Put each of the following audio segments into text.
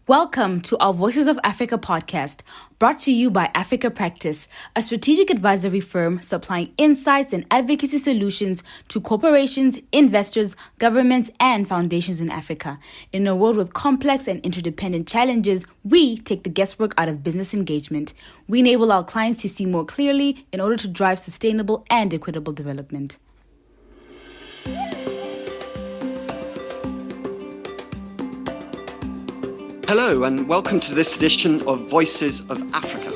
Welcome to our Voices of Africa podcast, brought to you by Africa Practice, a strategic advisory firm supplying insights and advocacy solutions to corporations, investors, governments, and foundations in Africa. In a world with complex and interdependent challenges, we take the guesswork out of business engagement. We enable our clients to see more clearly in order to drive sustainable and equitable development. Hello and welcome to this edition of Voices of Africa.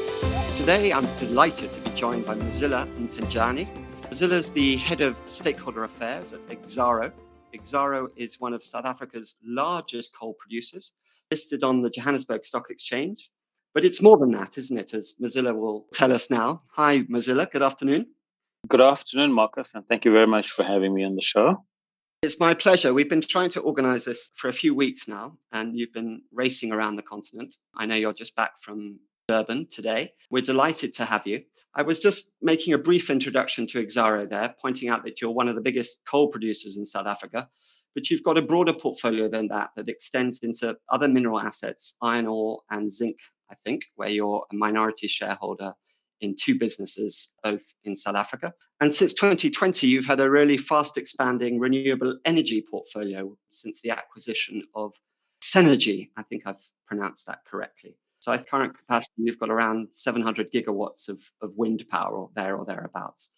Today I'm delighted to be joined by Mzila Mthenjane. Mzila is the head of Stakeholder Affairs at Exxaro. Exxaro is one of South Africa's largest coal producers, listed on the Johannesburg Stock Exchange. But it's more than that, isn't it, as Mzila will tell us now. Hi Mzila, good afternoon. Good afternoon, Marcus, and thank you very much for having me on the show. It's my pleasure. We've been trying to organize this for a few weeks now, and you've been racing around the continent. I know you're just back from Durban today. We're delighted to have you. I was just making a brief introduction to Exxaro there, pointing out that you're one of the biggest coal producers in South Africa, but you've got a broader portfolio than that extends into other mineral assets, iron ore and zinc, I think, where you're a minority shareholder in two businesses, both in South Africa. And since 2020, you've had a really fast expanding renewable energy portfolio since the acquisition of Synergy. I think I've pronounced that correctly. So at current capacity, you've got around 700 gigawatts of wind power or thereabouts.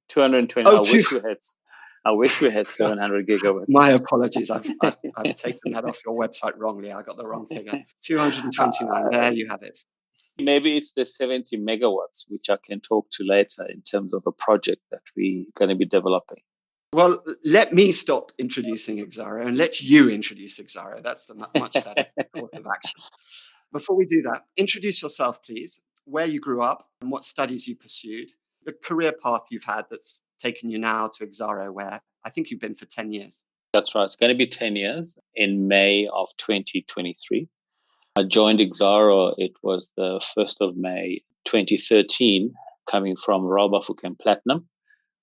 220. I wish we had 700 gigawatts. My apologies. I've taken that off your website wrongly. I got the wrong figure. 229. There you have it. Maybe it's the 70 megawatts, which I can talk to later in terms of a project that we're going to be developing. Well, let me stop introducing Exxaro and let you introduce Exxaro. That's the much better course of action. Before we do that, introduce yourself, please, where you grew up and what studies you pursued, the career path you've had that's taken you now to Exxaro, where I think you've been for 10 years. That's right. It's going to be 10 years in May of 2023. I joined Exxaro, it was the 1st of May 2013, coming from Royal Bafokeng Platinum,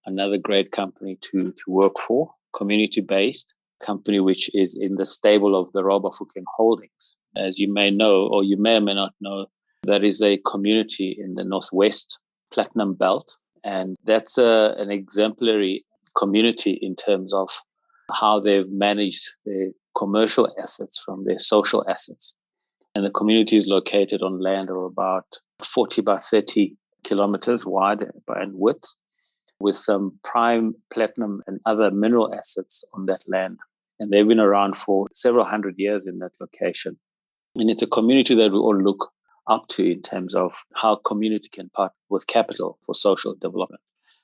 another great company to work for, community-based company which is in the stable of the Royal Bafokeng Holdings. As you may know, or you may or may not know, that is a community in the Northwest Platinum Belt, and that's an exemplary community in terms of how they've managed their commercial assets from their social assets. And the community is located on land of about 40 by 30 kilometers wide and width, with some prime platinum and other mineral assets on that land. And they've been around for several hundred years in that location. And it's a community that we all look up to in terms of how community can partner with capital for social development.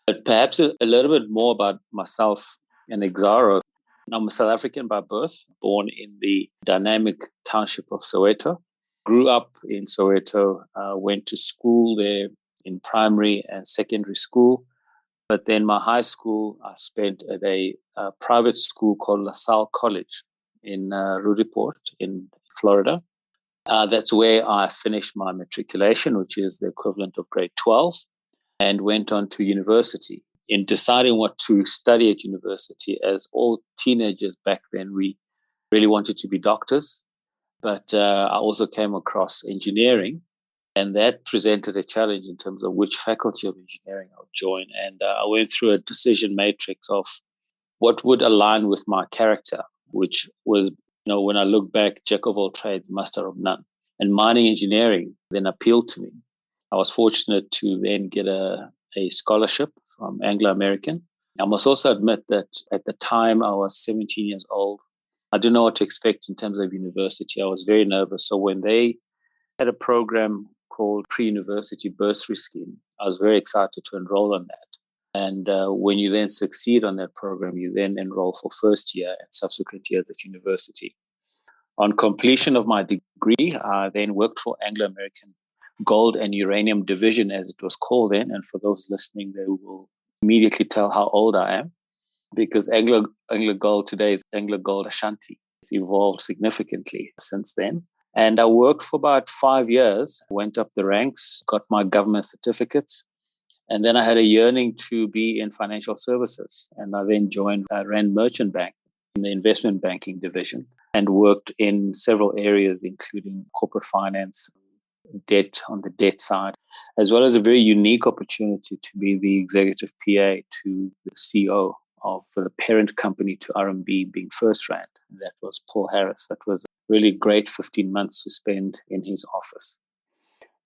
But perhaps a little bit more about myself and Exxaro. I'm a South African by birth, born in the dynamic township of Soweto. Grew up in Soweto, went to school there in primary and secondary school. But then my high school, I spent at a private school called LaSalle College in Rudiport in Florida. That's where I finished my matriculation, which is the equivalent of grade 12, and went on to university. In deciding what to study at university, as all teenagers back then, we really wanted to be doctors. But I also came across engineering, and that presented a challenge in terms of which faculty of engineering I would join. And I went through a decision matrix of what would align with my character, which was, when I look back, jack of all trades, master of none. And mining engineering then appealed to me. I was fortunate to then get a scholarship from Anglo-American. I must also admit that at the time I was 17 years old. I didn't know what to expect in terms of university. I was very nervous. So when they had a program called Pre-University Bursary Scheme, I was very excited to enroll on that. And when you then succeed on that program, you then enroll for first year and subsequent years at university. On completion of my degree, I then worked for Anglo-American Gold and Uranium Division, as it was called then. And for those listening, they will immediately tell how old I am, because AngloGold today is AngloGold Ashanti. It's evolved significantly since then. And I worked for about 5 years, went up the ranks, got my government certificates. And then I had a yearning to be in financial services. And I then joined Rand Merchant Bank in the investment banking division. and worked in several areas, including corporate finance, debt on the debt side, as well as a very unique opportunity to be the executive PA to the CEO of the parent company to RMB being First Rand. That was Paul Harris. That was a really great 15 months to spend in his office.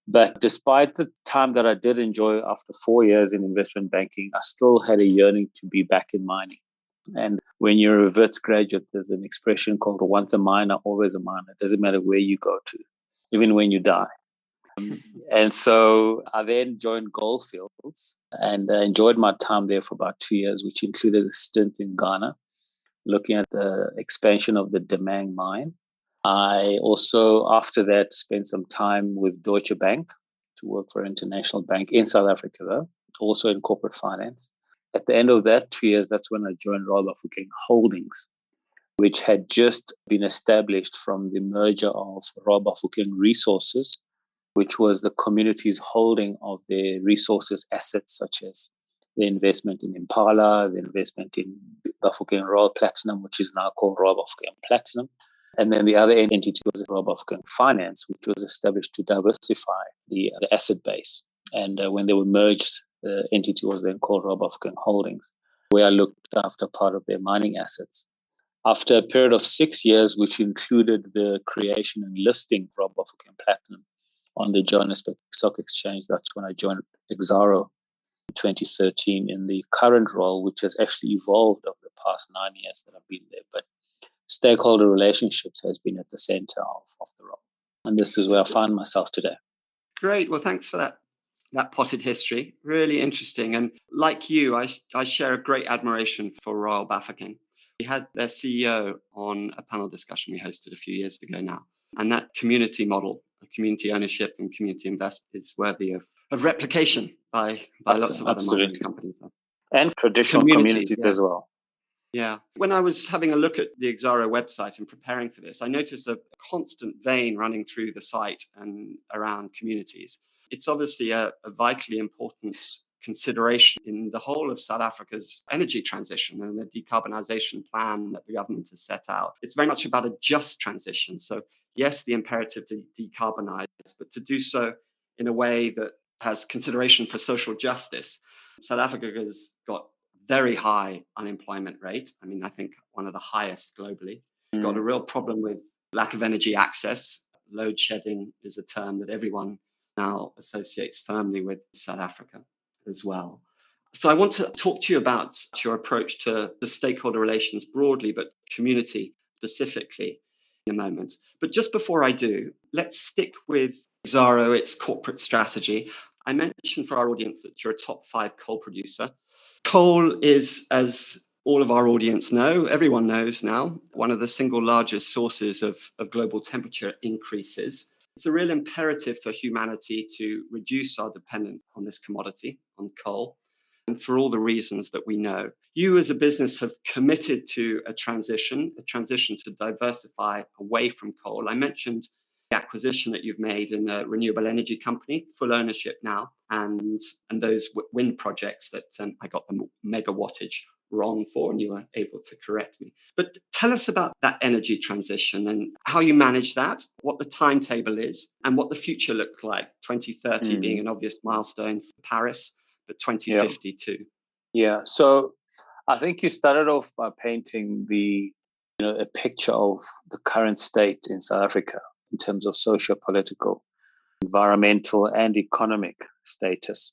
But despite the time that I did enjoy after 4 years in investment banking, I still had a yearning to be back in mining. And when you're a Wits graduate, there's an expression called once a miner, always a miner. It doesn't matter where you go to, even when you die. And so I then joined Goldfields and enjoyed my time there for about 2 years, which included a stint in Ghana, looking at the expansion of the Damang mine. I also, after that, spent some time with Deutsche Bank to work for an international bank in South Africa, though, also in corporate finance. At the end of that 2 years, that's when I joined Royal Bafokeng Holdings, which had just been established from the merger of Royal Bafokeng Resources, which was the community's holding of their resources assets, such as the investment in Impala, the investment in Bafokeng Royal Platinum, which is now called Royal Bafokeng Platinum. And then the other entity was Royal Bafokeng Finance, which was established to diversify the asset base. And when they were merged, the entity was then called Royal Bafokeng Holdings, where I looked after part of their mining assets. After a period of 6 years, which included the creation and listing of Royal Bafokeng Platinum on the Johannesburg Stock Exchange, that's when I joined Exxaro in 2013 in the current role, which has actually evolved over the past 9 years that I've been there. But stakeholder relationships has been at the center of the role. And this is where I find myself today. Great. Well, thanks for that potted history. Really interesting. And like you, I share a great admiration for Royal Bafokeng. We had their CEO on a panel discussion we hosted a few years ago now. And that community model, community ownership and community investment is worthy of replication by lots of other mining companies. And traditional communities as well. Yeah. When I was having a look at the Exxaro website and preparing for this, I noticed a constant vein running through the site and around communities. It's obviously a vitally important consideration in the whole of South Africa's energy transition and the decarbonisation plan that the government has set out. It's very much about a just transition. So yes, the imperative to decarbonise, but to do so in a way that has consideration for social justice. South Africa has got very high unemployment rate. I mean, I think one of the highest globally. We've got a real problem with lack of energy access. Load shedding is a term that everyone now associates firmly with South Africa as well. So I want to talk to you about your approach to the stakeholder relations broadly, but community specifically in a moment. But just before I do, let's stick with Exxaro, its corporate strategy. I mentioned for our audience that you're a top 5 coal producer. Coal is, as all of our audience know, everyone knows now, one of the single largest sources of global temperature increases. It's a real imperative for humanity to reduce our dependence on this commodity, on coal, and for all the reasons that we know. You as a business have committed to a transition to diversify away from coal. I mentioned the acquisition that you've made in the renewable energy company, full ownership now, and those wind projects that I got the megawattage wrong for, and you were able to correct me. But tell us about that energy transition and how you manage that, what the timetable is, and what the future looks like, 2030 being an obvious milestone for Paris, but 2050 too. Yeah, so I think you started off by painting a picture of the current state in South Africa in terms of socio-political, environmental, and economic status.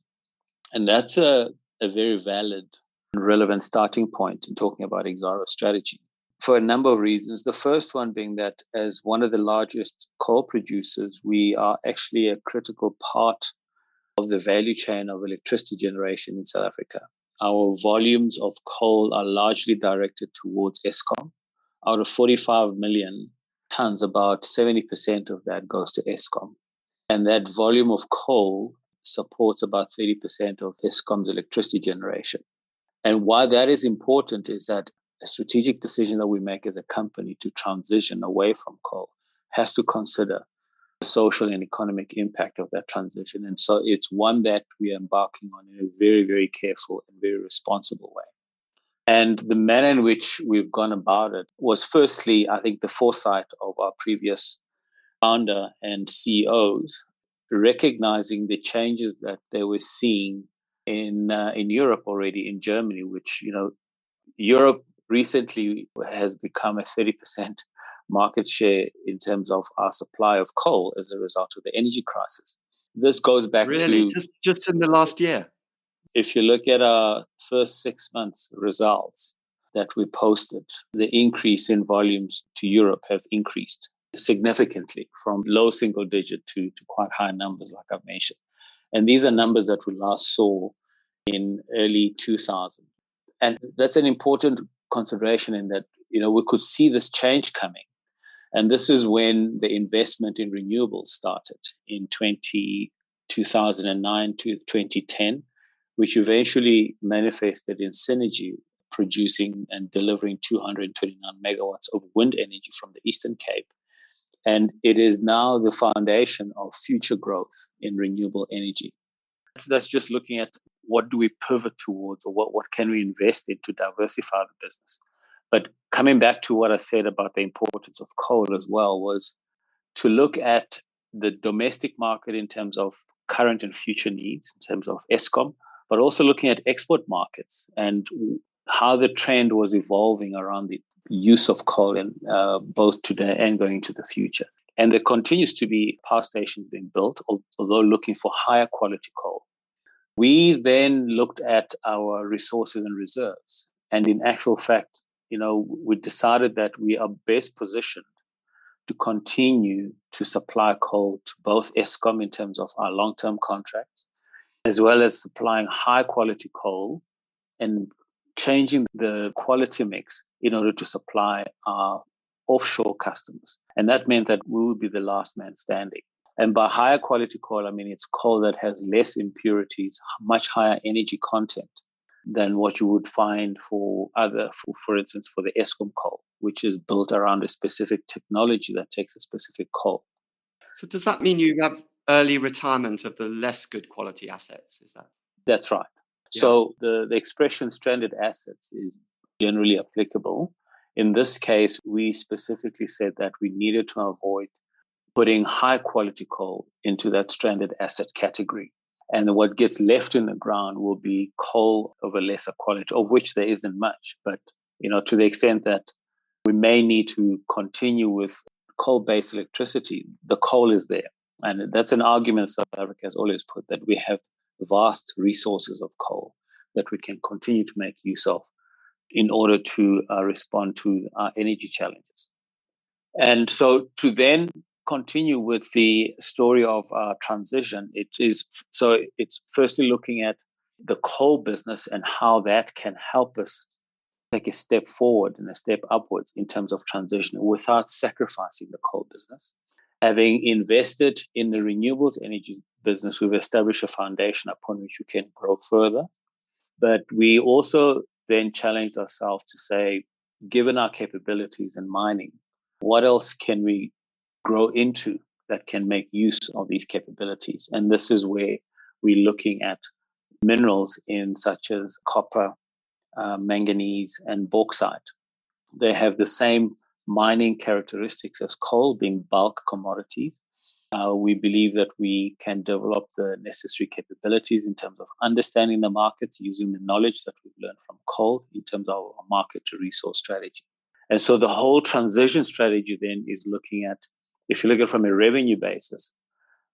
And that's a very valid and relevant starting point in talking about Exxaro's strategy for a number of reasons. The first one being that as one of the largest coal producers, we are actually a critical part of the value chain of electricity generation in South Africa. Our volumes of coal are largely directed towards Eskom. Out of 45 million tons, about 70% of that goes to Eskom. And that volume of coal supports about 30% of Eskom's electricity generation. And why that is important is that a strategic decision that we make as a company to transition away from coal has to consider the social and economic impact of that transition. And so it's one that we are embarking on in a very, very careful and very responsible way. And the manner in which we've gone about it was firstly, I think, the foresight of our previous founder and CEOs, recognizing the changes that they were seeing in Europe already, in Germany, which, Europe recently has become a 30% market share in terms of our supply of coal as a result of the energy crisis. This goes back really? to Just in the last year. If you look at our first 6 months results that we posted, the increase in volumes to Europe have increased significantly from low single digit to quite high numbers, like I've mentioned. And these are numbers that we last saw in early 2000. And that's an important consideration in that, we could see this change coming. And this is when the investment in renewables started in 2009 to 2010, which eventually manifested in Synergy producing and delivering 229 megawatts of wind energy from the Eastern Cape. And it is now the foundation of future growth in renewable energy. So that's just looking at what do we pivot towards, or what can we invest in to diversify the business. But coming back to what I said about the importance of coal as well, was to look at the domestic market in terms of current and future needs, in terms of Eskom, but also looking at export markets and how the trend was evolving around the use of coal in both today and going into the future. And there continues to be power stations being built, although looking for higher quality coal. We then looked at our resources and reserves. And in actual fact, we decided that we are best positioned to continue to supply coal to both Eskom in terms of our long-term contracts, as well as supplying high-quality coal and changing the quality mix in order to supply our offshore customers. And that meant that we would be the last man standing. And by higher quality coal, I mean it's coal that has less impurities, much higher energy content than what you would find for instance, for the Eskom coal, which is built around a specific technology that takes a specific coal. So does that mean you have early retirement of the less good quality assets? Is that? That's right. Yeah. So the expression stranded assets is generally applicable. In this case, we specifically said that we needed to avoid putting high quality coal into that stranded asset category. And what gets left in the ground will be coal of a lesser quality, of which there isn't much. But, to the extent that we may need to continue with coal-based electricity, the coal is there. And that's an argument South Africa has always put, that we have vast resources of coal that we can continue to make use of in order to respond to our energy challenges. And so to then continue with the story of transition, it's firstly looking at the coal business and how that can help us take a step forward and a step upwards in terms of transition without sacrificing the coal business. Having invested in the renewables energy business, we've established a foundation upon which we can grow further. But we also then challenged ourselves to say, given our capabilities in mining, what else can we grow into that can make use of these capabilities? And this is where we're looking at minerals in such as copper, manganese, and bauxite. They have the same mining characteristics as coal, being bulk commodities. We believe that we can develop the necessary capabilities in terms of understanding the markets, using the knowledge that we've learned from coal in terms of our market to resource strategy. And so the whole transition strategy then is looking at, if you look at it from a revenue basis,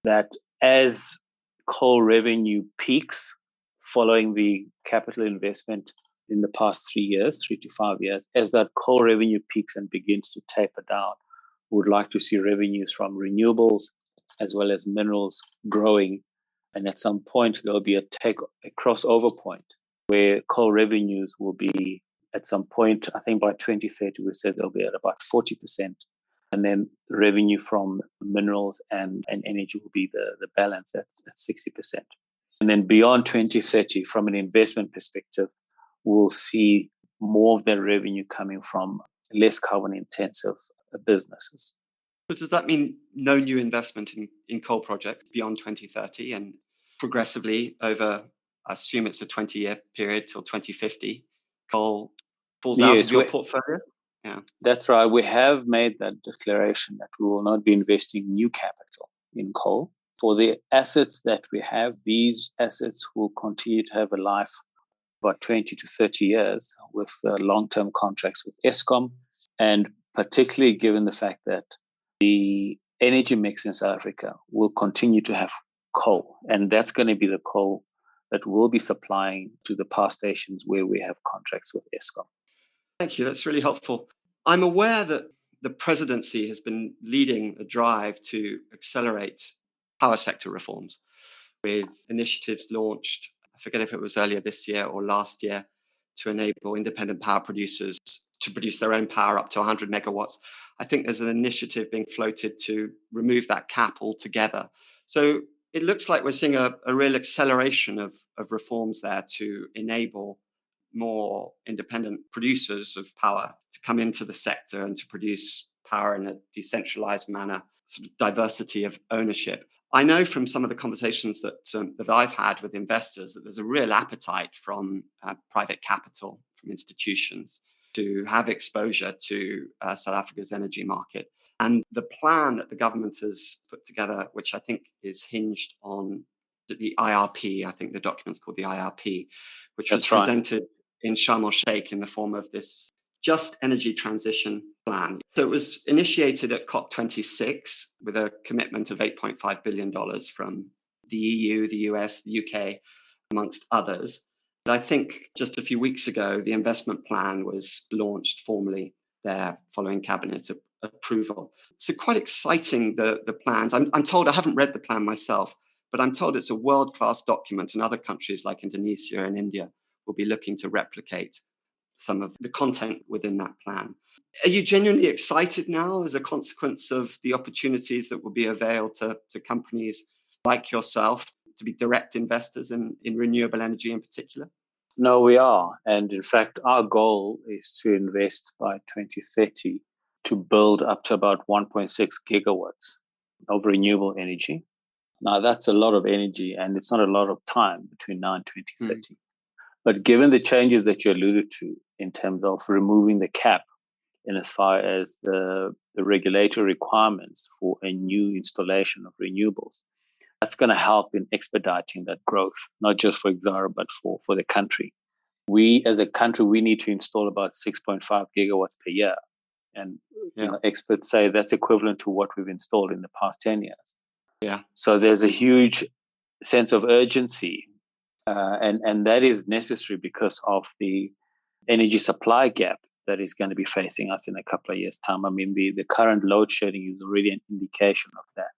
that as coal revenue peaks following the capital investment in the past 3 to 5 years, as that coal revenue peaks and begins to taper down, we would like to see revenues from renewables as well as minerals growing. And at some point, there'll be a crossover point where coal revenues will be at some point, I think by 2030, we said they'll be at about 40%. And then revenue from minerals and energy will be the balance at 60%. And then beyond 2030, from an investment perspective, we'll see more of their revenue coming from less carbon intensive businesses. So does that mean no new investment in coal projects beyond 2030 and progressively over, I assume it's a 20-year period till 2050, coal falls out of Yes, your portfolio? Yeah. that's right. We have made that declaration that we will not be investing new capital in coal. For the assets that we have, these assets will continue to have a life of about 20 to 30 years with long-term contracts with Eskom, and particularly given the fact that the energy mix in South Africa will continue to have coal, and that's going to be the coal that will be supplying to the power stations where we have contracts with Eskom. Thank you. That's really helpful. I'm aware that the presidency has been leading a drive to accelerate power sector reforms with initiatives launched, I forget if it was earlier this year or last year, to enable independent power producers to produce their own power up to 100 megawatts. I think there's an initiative being floated to remove that cap altogether. So it looks like we're seeing a real acceleration of reforms there to enable more independent producers of power to come into the sector and to produce power in a decentralized manner, sort of diversity of ownership. I know from some of the conversations that I've had with investors that there's a real appetite from private capital, from institutions, to have exposure to South Africa's energy market. And the plan that the government has put together, which I think is hinged on the IRP, I think the document's called the IRP, which was presented in Sharm el-Sheikh in the form of this just energy transition plan. So it was initiated at COP26 with a commitment of $8.5 billion from the EU, the US, the UK, amongst others. But I think just a few weeks ago, the investment plan was launched formally there following cabinet approval. So quite exciting, the plans. I'm told, I haven't read the plan myself, but I'm told it's a world-class document, and other countries like Indonesia and India will be looking to replicate some of the content within that plan. Are you genuinely excited now as a consequence of the opportunities that will be availed to companies like yourself to be direct investors in renewable energy in particular? No, we are. And in fact, our goal is to invest by 2030 to build up to about 1.6 gigawatts of renewable energy. Now, that's a lot of energy, and it's not a lot of time between now and 2030. But given the changes that you alluded to in terms of removing the cap in as far as the regulatory requirements for a new installation of renewables, that's going to help in expediting that growth, not just for Exxaro, but for the country. We, as a country, we need to install about 6.5 gigawatts per year. And experts say that's equivalent to what we've installed in the past 10 years. Yeah. So there's a huge sense of urgency, and that is necessary because of the energy supply gap that is going to be facing us in a couple of years' time. I mean, the current load shedding is already an indication of that.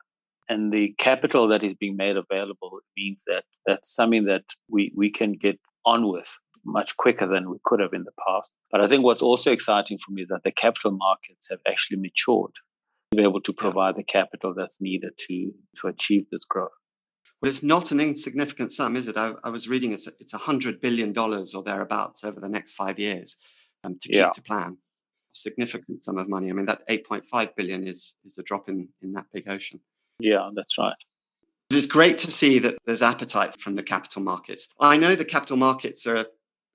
And the capital that is being made available means that that's something that we can get on with much quicker than we could have in the past. But I think what's also exciting for me is that the capital markets have actually matured to be able to provide the capital that's needed to achieve this growth. Well, it's not an insignificant sum, is it? I was reading it's $100 billion or thereabouts over the next 5 years to keep to plan. Significant sum of money. I mean, that 8.5 billion is a drop in that big ocean. Yeah, that's right. It is great to see that there's appetite from the capital markets. I know the capital markets are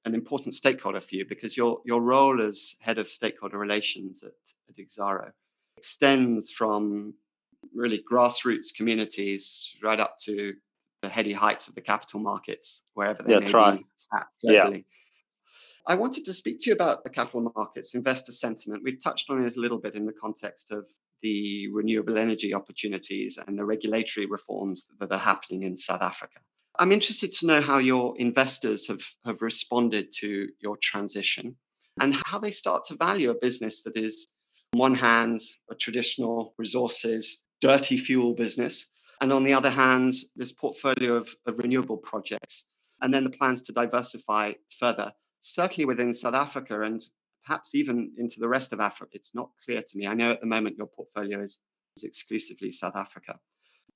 an important stakeholder for you because your role as head of stakeholder relations at Exxaro extends from really grassroots communities right up to the heady heights of the capital markets, wherever they may be sat globally. Yeah. I wanted to speak to you about the capital markets, investor sentiment. We've touched on it a little bit in the context of the renewable energy opportunities and the regulatory reforms that are happening in South Africa. I'm interested to know how your investors have responded to your transition and how they start to value a business that is, on one hand, a traditional resources, dirty fuel business, and on the other hand, this portfolio of renewable projects, and then the plans to diversify further, certainly within South Africa and perhaps even into the rest of Africa. It's not clear to me. I know at the moment your portfolio is exclusively South Africa.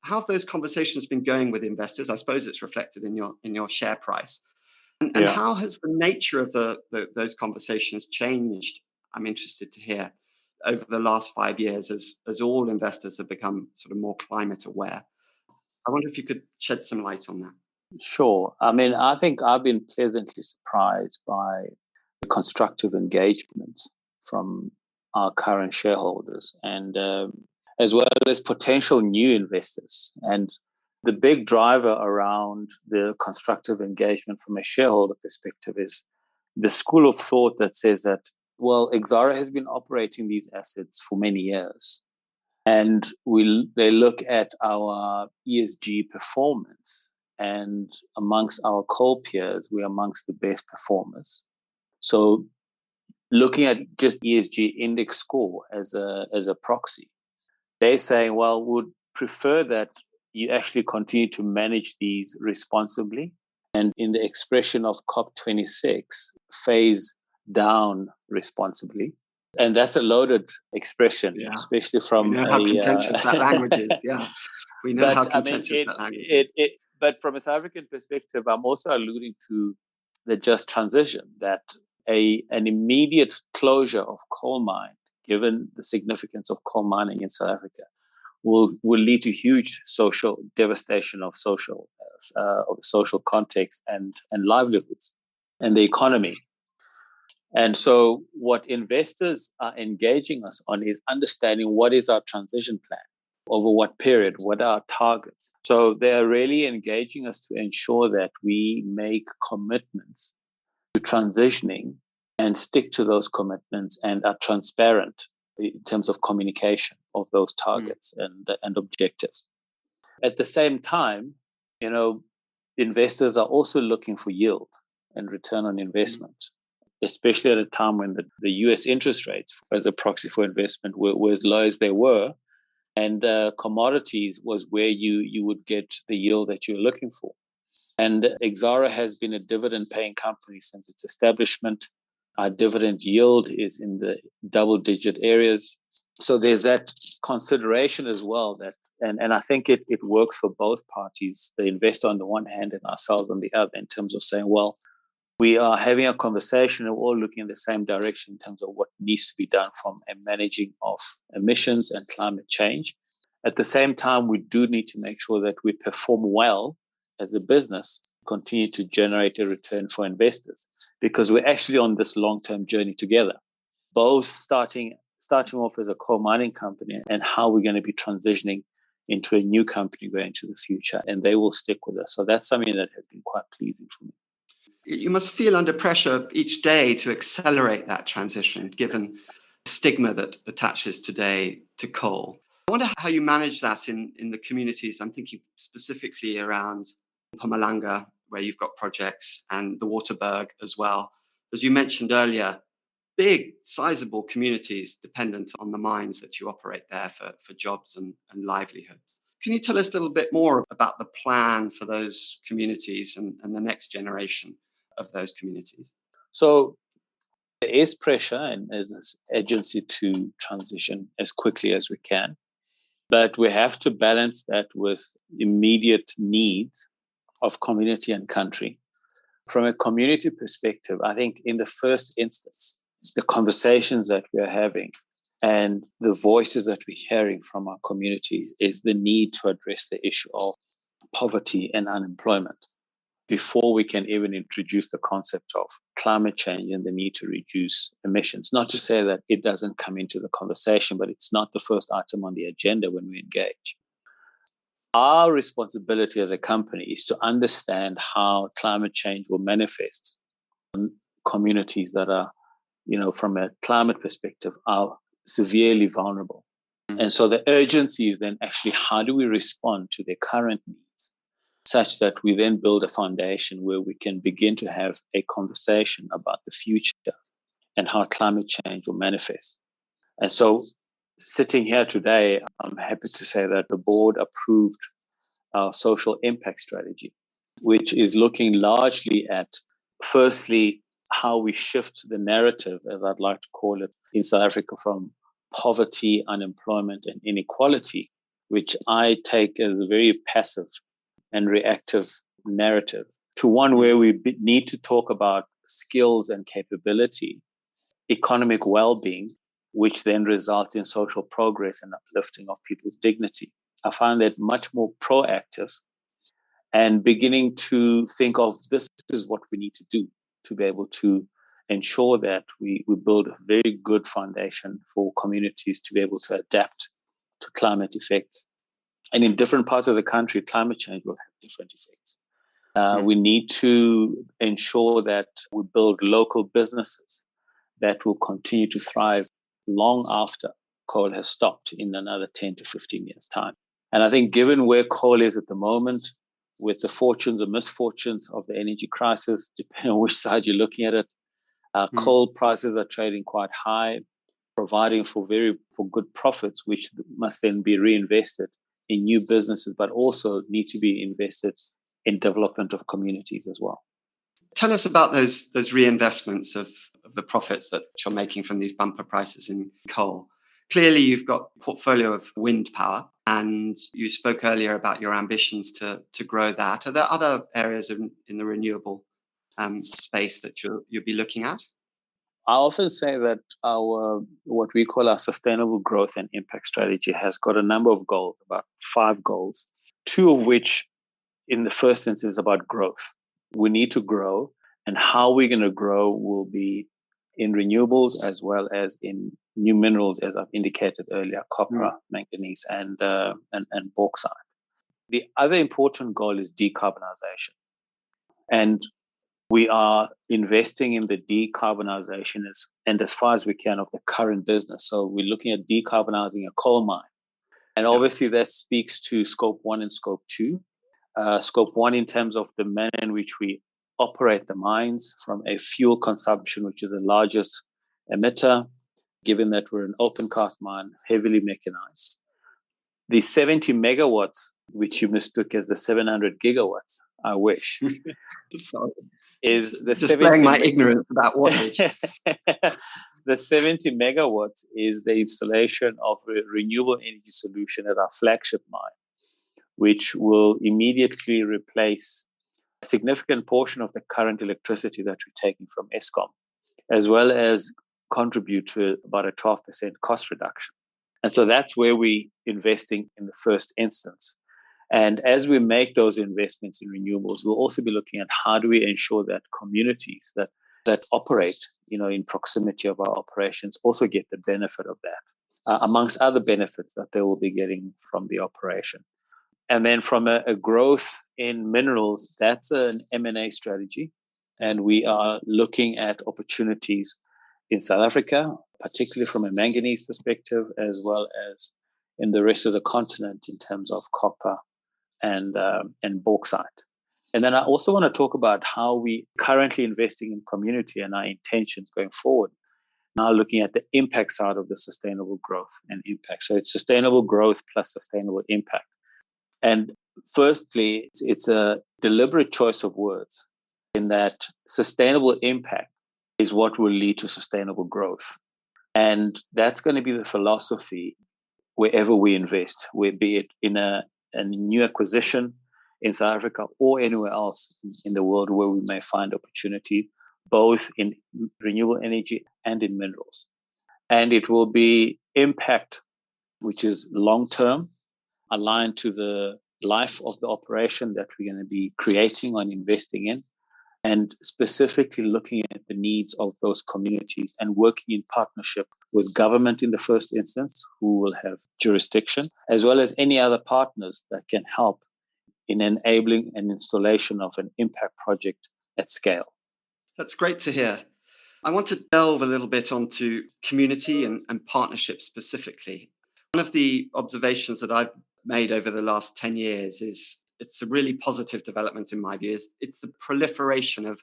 How have those conversations been going with investors? I suppose it's reflected in your share price. And how has the nature of those conversations changed? I'm interested to hear over the last 5 years as all investors have become sort of more climate aware. I wonder if you could shed some light on that. Sure. I mean, I think I've been pleasantly surprised by constructive engagement from our current shareholders and as well as potential new investors. And the big driver around the constructive engagement from a shareholder perspective is the school of thought that says that, well, Exxaro has been operating these assets for many years. And they look at our ESG performance. And amongst our coal peers, we're amongst the best performers. So looking at just ESG index score as a proxy, they're saying, well, would prefer that you actually continue to manage these responsibly. And in the expression of COP26, phase down responsibly. And that's a loaded expression, especially from we know how contentious that language is. Yeah, we know how contentious that language is. But from a South African perspective, I'm also alluding to the just transition, that an immediate closure of coal mine, given the significance of coal mining in South Africa, will lead to huge social devastation of social context and livelihoods and the economy. And so what investors are engaging us on is understanding what is our transition plan, over what period, what are our targets. So they're really engaging us to ensure that we make commitments to transitioning and stick to those commitments and are transparent in terms of communication of those targets and objectives. At the same time, investors are also looking for yield and return on investment, especially at a time when the US interest rates as a proxy for investment were as low as they were, and commodities was where you would get the yield that you're looking for. And Exxaro has been a dividend-paying company since its establishment. Our dividend yield is in the double-digit areas. So there's that consideration as well, and I think it works for both parties, the investor on the one hand and ourselves on the other, in terms of saying, well, we are having a conversation and we're all looking in the same direction in terms of what needs to be done from a managing of emissions and climate change. At the same time, we do need to make sure that we perform well as a business, continue to generate a return for investors, because we're actually on this long-term journey together, both starting off as a coal mining company and how we're going to be transitioning into a new company going into the future, and they will stick with us. So that's something that has been quite pleasing for me. You must feel under pressure each day to accelerate that transition, given the stigma that attaches today to coal. I wonder how you manage that in the communities. I'm thinking specifically around Mpumalanga, where you've got projects, and the Waterberg as well. As you mentioned earlier, big, sizable communities dependent on the mines that you operate there for jobs and livelihoods. Can you tell us a little bit more about the plan for those communities and the next generation of those communities? So there is pressure and there's urgency to transition as quickly as we can, but we have to balance that with immediate needs of community and country. From a community perspective, I think in the first instance, the conversations that we are having and the voices that we're hearing from our community is the need to address the issue of poverty and unemployment before we can even introduce the concept of climate change and the need to reduce emissions. Not to say that it doesn't come into the conversation, but it's not the first item on the agenda when we engage. Our responsibility as a company is to understand how climate change will manifest on communities that are, from a climate perspective, are severely vulnerable. And so the urgency is then actually how do we respond to their current needs, such that we then build a foundation where we can begin to have a conversation about the future and how climate change will manifest. And so sitting here today, I'm happy to say that the board approved our social impact strategy, which is looking largely at, firstly, how we shift the narrative, as I'd like to call it, in South Africa from poverty, unemployment, and inequality, which I take as a very passive and reactive narrative, to one where we need to talk about skills and capability, economic well-being, which then results in social progress and uplifting of people's dignity. I find that much more proactive and beginning to think of this is what we need to do to be able to ensure that we build a very good foundation for communities to be able to adapt to climate effects. And in different parts of the country, climate change will have different effects. We need to ensure that we build local businesses that will continue to thrive long after coal has stopped in another 10 to 15 years' time. And I think given where coal is at the moment, with the fortunes or misfortunes of the energy crisis, depending on which side you're looking at it, coal prices are trading quite high, providing for good profits, which must then be reinvested in new businesses, but also need to be invested in development of communities as well. Tell us about those reinvestments of the profits that you're making from these bumper prices in coal. Clearly, you've got a portfolio of wind power, and you spoke earlier about your ambitions to grow that. Are there other areas in the renewable space that you'll be looking at? I often say that what we call our sustainable growth and impact strategy has got a number of goals, about 5 goals, 2 of which in the first instance is about growth. We need to grow, and how we're going to grow will be in renewables as well as in new minerals, as I've indicated earlier, copper, manganese, and bauxite. The other important goal is decarbonization. And we are investing in the decarbonization as far as we can of the current business. So we're looking at decarbonizing a coal mine. And obviously that speaks to scope 1 and scope 2. Scope 1 in terms of the manner in which we operate the mines, from a fuel consumption, which is the largest emitter, given that we're an open cast mine, heavily mechanized. The 70 megawatts, which you mistook as the 700 gigawatts, I wish, is the displaying my ignorance about wattage. The 70 megawatts is the installation of a renewable energy solution at our flagship mine, which will immediately replace a significant portion of the current electricity that we're taking from Eskom, as well as contribute to about a 12% cost reduction. And so that's where we're investing in the first instance. And as we make those investments in renewables, we'll also be looking at how do we ensure that communities that operate, in proximity of our operations also get the benefit of that, amongst other benefits that they will be getting from the operation. And then from a growth in minerals, that's an M&A strategy. And we are looking at opportunities in South Africa, particularly from a manganese perspective, as well as in the rest of the continent in terms of copper and bauxite. And then I also want to talk about how we currently investing in community and our intentions going forward. Now looking at the impact side of the sustainable growth and impact. So it's sustainable growth plus sustainable impact. And firstly, it's a deliberate choice of words in that sustainable impact is what will lead to sustainable growth. And that's going to be the philosophy wherever we invest, be it in a new acquisition in South Africa or anywhere else in the world where we may find opportunity, both in renewable energy and in minerals. And it will be impact, which is long-term, aligned to the life of the operation that we're going to be creating or investing in, and specifically looking at the needs of those communities and working in partnership with government in the first instance, who will have jurisdiction, as well as any other partners that can help in enabling an installation of an impact project at scale. That's great to hear. I want to delve a little bit onto community and partnerships specifically. One of the observations that I've made over the last 10 years is it's a really positive development in my view, is it's the proliferation of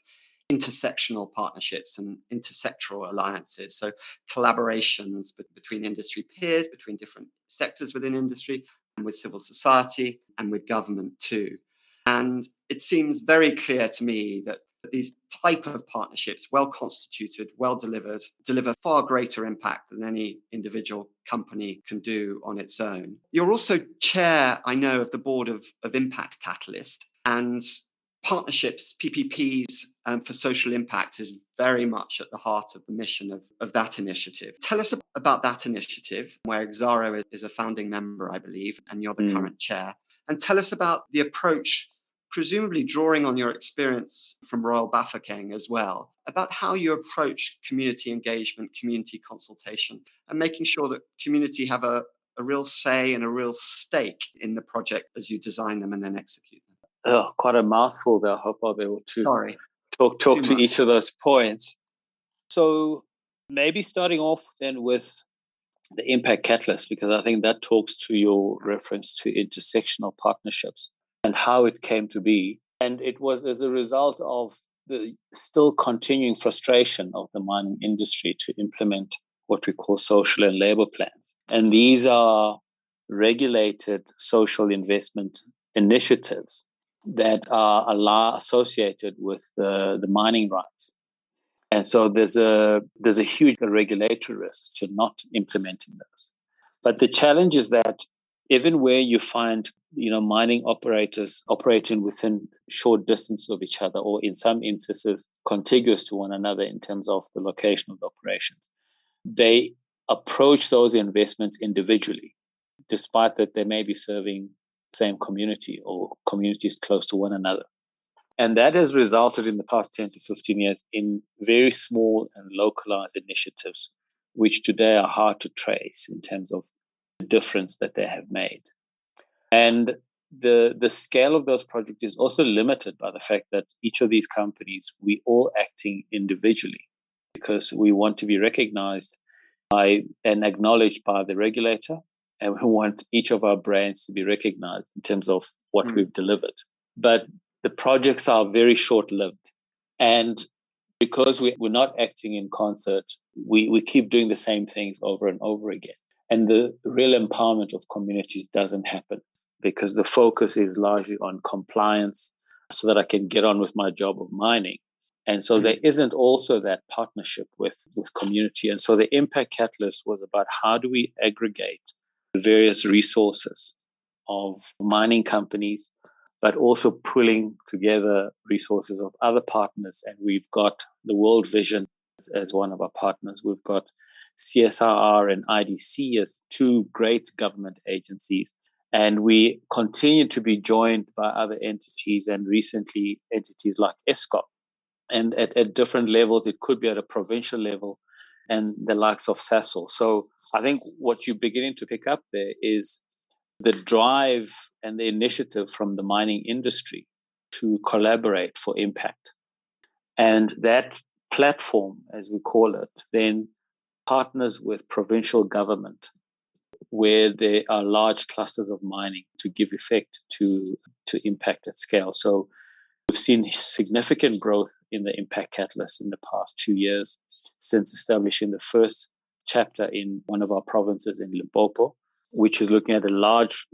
intersectional partnerships and intersectoral alliances. So collaborations between industry peers, between different sectors within industry, and with civil society and with government too. And it seems very clear to me that these type of partnerships, well constituted, well delivered, deliver far greater impact than any individual company can do on its own. You're also chair, I know, of the board of Impact Catalyst, and partnerships, PPPs for social impact is very much at the heart of the mission of that initiative. Tell us about that initiative, where Exxaro is a founding member, I believe, and you're the current chair. And tell us about the approach presumably drawing on your experience from Royal Bafokeng as well, about how you approach community engagement, community consultation, and making sure that community have a real say and a real stake in the project as you design them and then execute them. Oh, quite a mouthful there. I hope I'll be able to Sorry. talk Too to much. each of those points. So maybe starting off then with the impact catalyst, because I think that talks to your reference to intersectional partnerships and how it came to be. And it was as a result of the still continuing frustration of the mining industry to implement what we call social and labor plans. And these are regulated social investment initiatives that are associated with the mining rights. And so there's a huge regulatory risk to not implementing those. But the challenge is that even where you find mining operators operating within short distance of each other, or in some instances contiguous to one another in terms of the location of the operations, they approach those investments individually, despite that they may be serving the same community or communities close to one another. And that has resulted in the past 10 to 15 years in very small and localized initiatives, which today are hard to trace in terms of the difference that they have made. And the scale of those projects is also limited by the fact that each of these companies, we all acting individually because we want to be recognized by and acknowledged by the regulator. And we want each of our brands to be recognized in terms of what we've delivered. But the projects are very short-lived. And because we're not acting in concert, we keep doing the same things over and over again. And the real empowerment of communities doesn't happen because the focus is largely on compliance so that I can get on with my job of mining. And so there isn't also that partnership with community. And so the impact catalyst was about how do we aggregate the various resources of mining companies, but also pulling together resources of other partners. And we've got the World Vision as one of our partners. We've got CSIR and IDC as two great government agencies. And we continue to be joined by other entities, and recently entities like Eskom. And at different levels, it could be at a provincial level and the likes of SASOL. So I think what you're beginning to pick up there is the drive and the initiative from the mining industry to collaborate for impact. And that platform, as we call it, then partners with provincial government where there are large clusters of mining to give effect to impact at scale. So we've seen significant growth in the impact catalyst in the past 2 years since establishing the first chapter in one of our provinces in Limpopo, which is looking at a large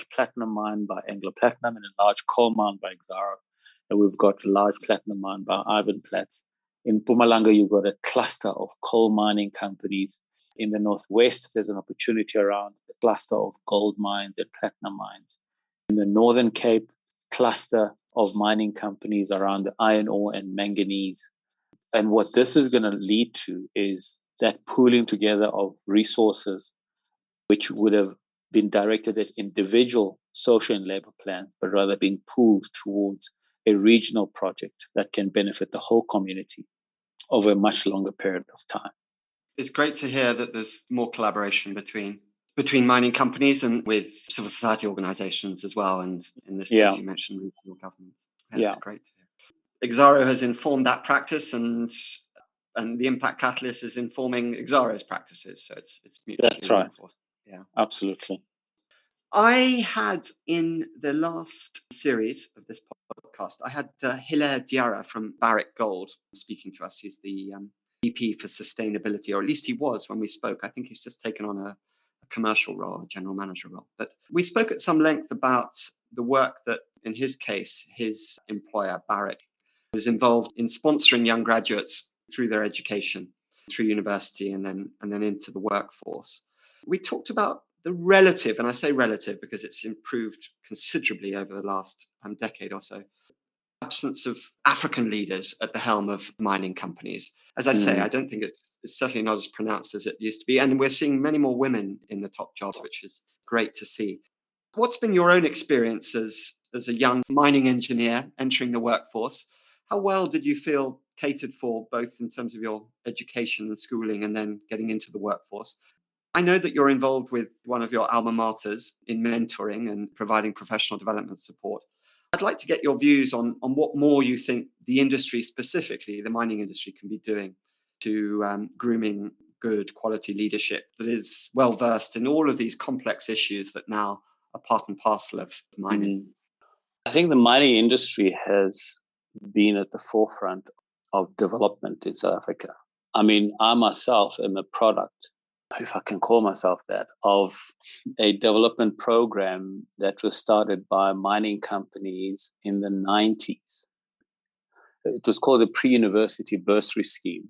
platinum mine by Anglo Platinum and a large coal mine by Exxaro. And we've got a large platinum mine by Ivanplats. In Mpumalanga, you've got a cluster of coal mining companies. In the northwest, there's an opportunity around a cluster of gold mines and platinum mines. In the Northern Cape, cluster of mining companies around the iron ore and manganese. And what this is going to lead to is that pooling together of resources which would have been directed at individual social and labor plans, but rather being pooled towards a regional project that can benefit the whole community over a much longer period of time. It's great to hear that there's more collaboration between mining companies and with civil society organizations as well. And in this case, you mentioned regional governments. That's great to hear. Exxaro has informed that practice, and the impact catalyst is informing Exxaro's practices. So it's mutually That's right. reinforced. Yeah, absolutely. I had in the last series of this podcast, I had Hilaire Diarra from Barrick Gold speaking to us. He's the VP for sustainability, or at least he was when we spoke. I think he's just taken on a commercial role, a general manager role. But we spoke at some length about the work that, in his case, his employer, Barrick, was involved in sponsoring young graduates through their education, through university, and then into the workforce. We talked about the relative, and I say relative because it's improved considerably over the last decade or so, absence of African leaders at the helm of mining companies. As I say, I don't think it's certainly not as pronounced as it used to be. And we're seeing many more women in the top jobs, which is great to see. What's been your own experience as as a young mining engineer entering the workforce. How well did you feel catered for, both in terms of your education and schooling and then getting into the workforce? I know that you're involved with one of your alma maters in mentoring and providing professional development support. I'd like to get your views on what more you think the industry, specifically the mining industry, can be doing to grooming good quality leadership that is well versed in all of these complex issues that now are part and parcel of mining. I think the mining industry has been at the forefront of development in South Africa. I mean, I myself am a product, if I can call myself that, of a development program that was started by mining companies in the 90s. It was called the Pre-University Bursary Scheme.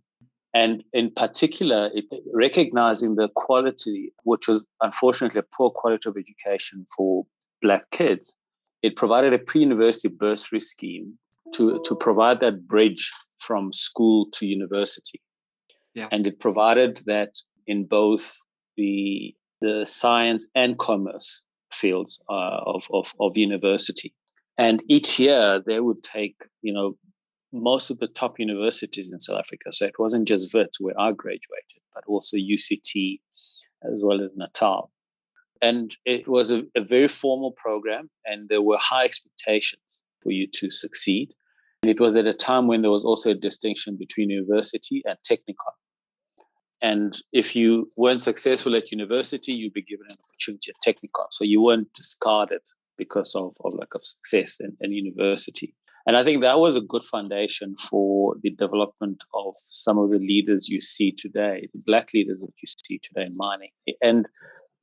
And in particular, recognizing the quality, which was unfortunately a poor quality of education for Black kids, it provided a pre-university bursary scheme to provide that bridge from school to university. Yeah. And it provided that in both the science and commerce fields of university. And each year they would take, most of the top universities in South Africa. So it wasn't just Wits where I graduated, but also UCT as well as Natal. And it was a very formal program, and there were high expectations for you to succeed. And it was at a time when there was also a distinction between university and technikon. And if you weren't successful at university, you'd be given an opportunity at technikon. So you weren't discarded because of lack of success in university. And I think that was a good foundation for the development of some of the leaders you see today, the Black leaders that you see today in mining. And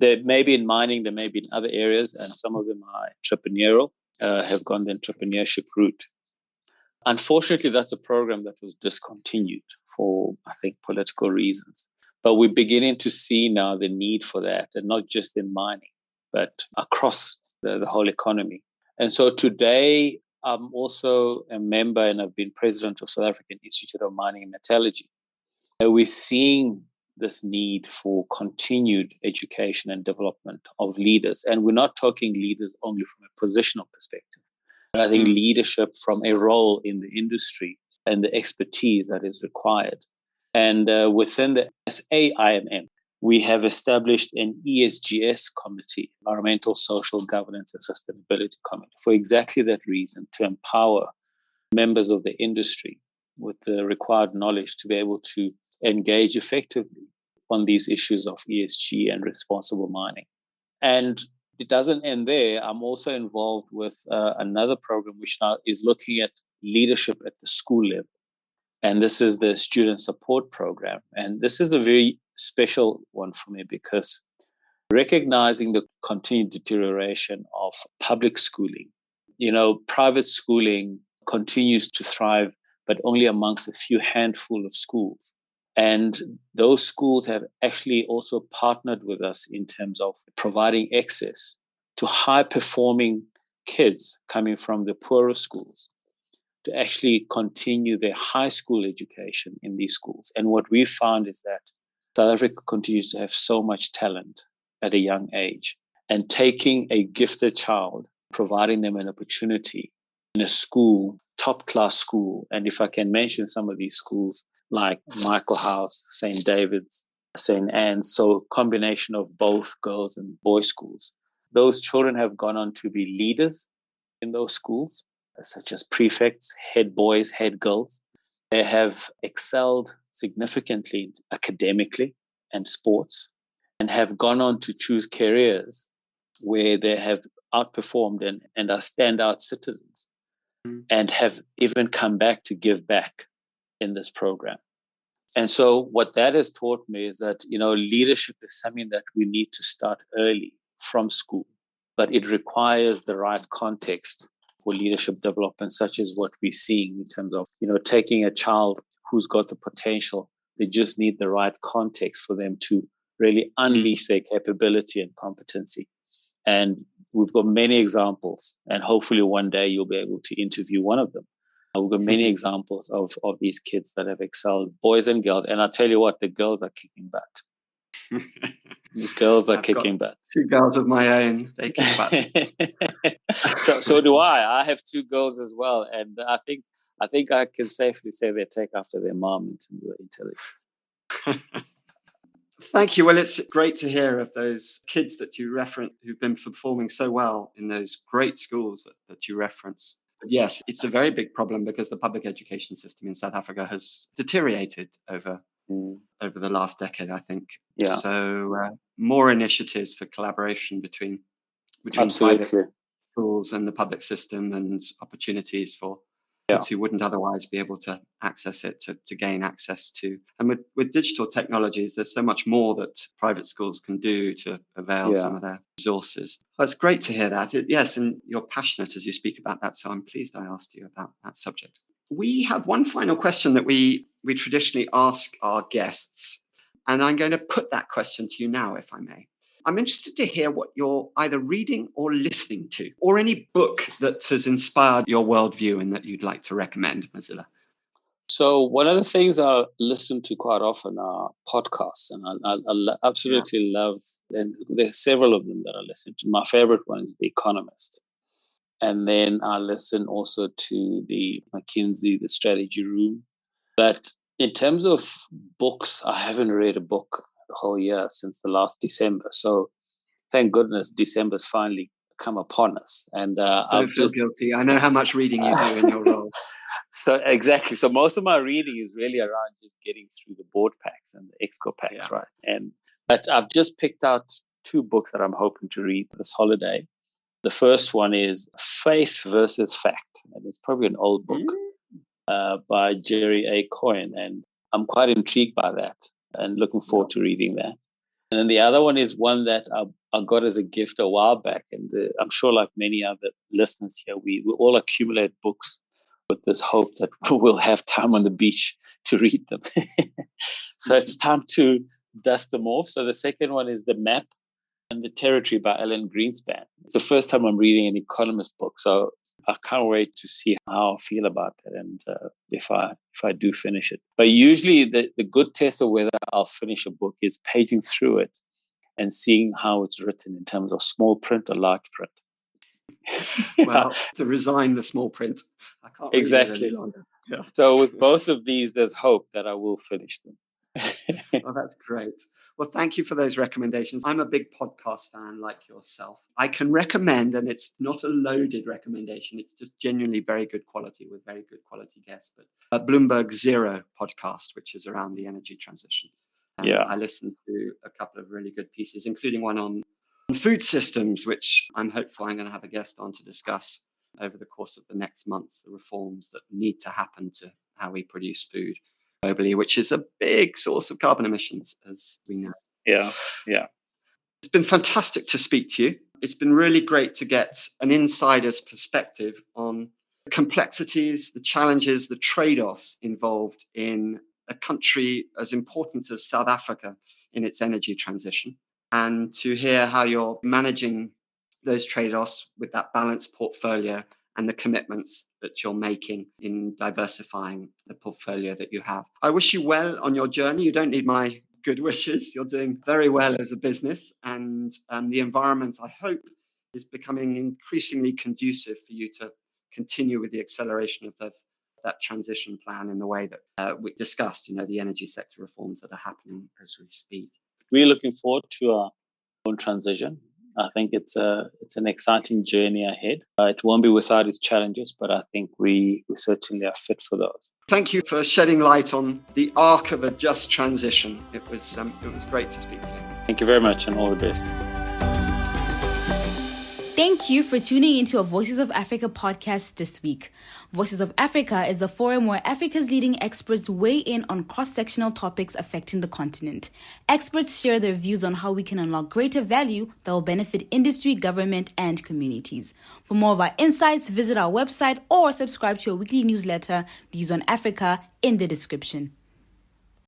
there may be in mining, there may be in other areas, and some of them are entrepreneurial, have gone the entrepreneurship route. Unfortunately, that's a program that was discontinued for, I think, political reasons. But we're beginning to see now the need for that, and not just in mining, but across the whole economy. And so today, I'm also a member and I've been president of South African Institute of Mining and Metallurgy. And we're seeing this need for continued education and development of leaders. And we're not talking leaders only from a positional perspective. I think leadership from a role in the industry and the expertise that is required. And within the SAIMM, we have established an ESGS committee, Environmental, Social, Governance and Sustainability Committee, for exactly that reason, to empower members of the industry with the required knowledge to be able to engage effectively on these issues of ESG and responsible mining. And it doesn't end there. I'm also involved with another program which now is looking at leadership at the school level. And this is the Student Support Program. And this is a very special one for me because recognizing the continued deterioration of public schooling, private schooling continues to thrive, but only amongst a few handful of schools. And those schools have actually also partnered with us in terms of providing access to high-performing kids coming from the poorer schools to actually continue their high school education in these schools. And what we found is that South Africa continues to have so much talent at a young age. And taking a gifted child, providing them an opportunity in a school, top-class school, and if I can mention some of these schools like Michael House, St. David's, St. Anne's, so combination of both girls and boys schools. Those children have gone on to be leaders in those schools, such as prefects, head boys, head girls. They have excelled significantly academically and sports and have gone on to choose careers where they have outperformed and are standout citizens and have even come back to give back in this program. And so what that has taught me is that, leadership is something that we need to start early from school, but it requires the right context for leadership development, such as what we're seeing in terms of, taking a child who's got the potential. They just need the right context for them to really unleash their capability and competency. And we've got many examples, and hopefully one day you'll be able to interview one of them. We've got many examples of these kids that have excelled, boys and girls. And I'll tell you what, the girls are kicking butt. The girls are I've kicking got butt. 2 girls of my own. They kick butt. So do I. I have 2 girls as well, and I think I can safely say they take after their mom in terms of intelligence. Thank you. Well, it's great to hear of those kids that you reference who've been performing so well in those great schools that you reference. Yes, it's a very big problem because the public education system in South Africa has deteriorated over the last decade, I think. Yeah. So more initiatives for collaboration between Absolutely. private schools and the public system, and opportunities for kids who wouldn't otherwise be able to access it to gain access to. And with digital technologies, there's so much more that private schools can do to avail some of their resources. Well, it's great to hear that. Yes, and you're passionate as you speak about that, so I'm pleased I asked you about that subject. We have one final question that we traditionally ask our guests, and I'm going to put that question to you now, if I may. I'm interested to hear what you're either reading or listening to, or any book that has inspired your worldview and that you'd like to recommend, Mzila. So one of the things I listen to quite often are podcasts, and I absolutely love, and there's several of them that I listen to. My favorite one is The Economist. And then I listen also to the McKinsey, the Strategy Room. But in terms of books, I haven't read a book the whole year since the last December. So thank goodness December's finally come upon us. And Don't feel guilty. I know how much reading you do in your role. So exactly. So most of my reading is really around just getting through the board packs and the exco packs, right? But I've just picked out 2 books that I'm hoping to read this holiday. The first one is Faith versus Fact, and it's probably an old book by Jerry A. Coyne, and I'm quite intrigued by that and looking forward to reading that. And then the other one is one that I got as a gift a while back, and I'm sure like many other listeners here, we all accumulate books with this hope that we'll have time on the beach to read them. So it's time to dust them off. So the second one is The Map and the Territory by Alan Greenspan. It's the first time I'm reading an economist book, so I can't wait to see how I feel about it and if I do finish it. But usually the good test of whether I'll finish a book is paging through it and seeing how it's written in terms of small print or large print. Well, to resign the small print, I can't read it any longer. Yeah. So with both of these, there's hope that I will finish them. Oh, that's great. Well, thank you for those recommendations. I'm a big podcast fan like yourself. I can recommend, and it's not a loaded recommendation, it's just genuinely very good quality with very good quality guests, but Bloomberg Zero podcast, which is around the energy transition. I listened to a couple of really good pieces, including one on food systems, which I'm hopeful I'm going to have a guest on to discuss over the course of the next months, the reforms that need to happen to how we produce food globally, which is a big source of carbon emissions, as we know. Yeah. It's been fantastic to speak to you. It's been really great to get an insider's perspective on the complexities, the challenges, the trade-offs involved in a country as important as South Africa in its energy transition, and to hear how you're managing those trade-offs with that balanced portfolio and the commitments that you're making in diversifying the portfolio that you have. I wish you well on your journey. You don't need my good wishes. You're doing very well as a business, and the environment, I hope, is becoming increasingly conducive for you to continue with the acceleration of that transition plan in the way that we discussed, the energy sector reforms that are happening as we speak. We're looking forward to our own transition. I think it's an exciting journey ahead. It won't be without its challenges, but I think we certainly are fit for those. Thank you for shedding light on the arc of a just transition. It was great to speak to you. Thank you very much, and all the best. Thank you for tuning into a Voices of Africa podcast this week. Voices of Africa is a forum where Africa's leading experts weigh in on cross-sectional topics affecting the continent. Experts share their views on how we can unlock greater value that will benefit industry, government, and communities. For more of our insights, visit our website or subscribe to our weekly newsletter, Views on Africa, in the description.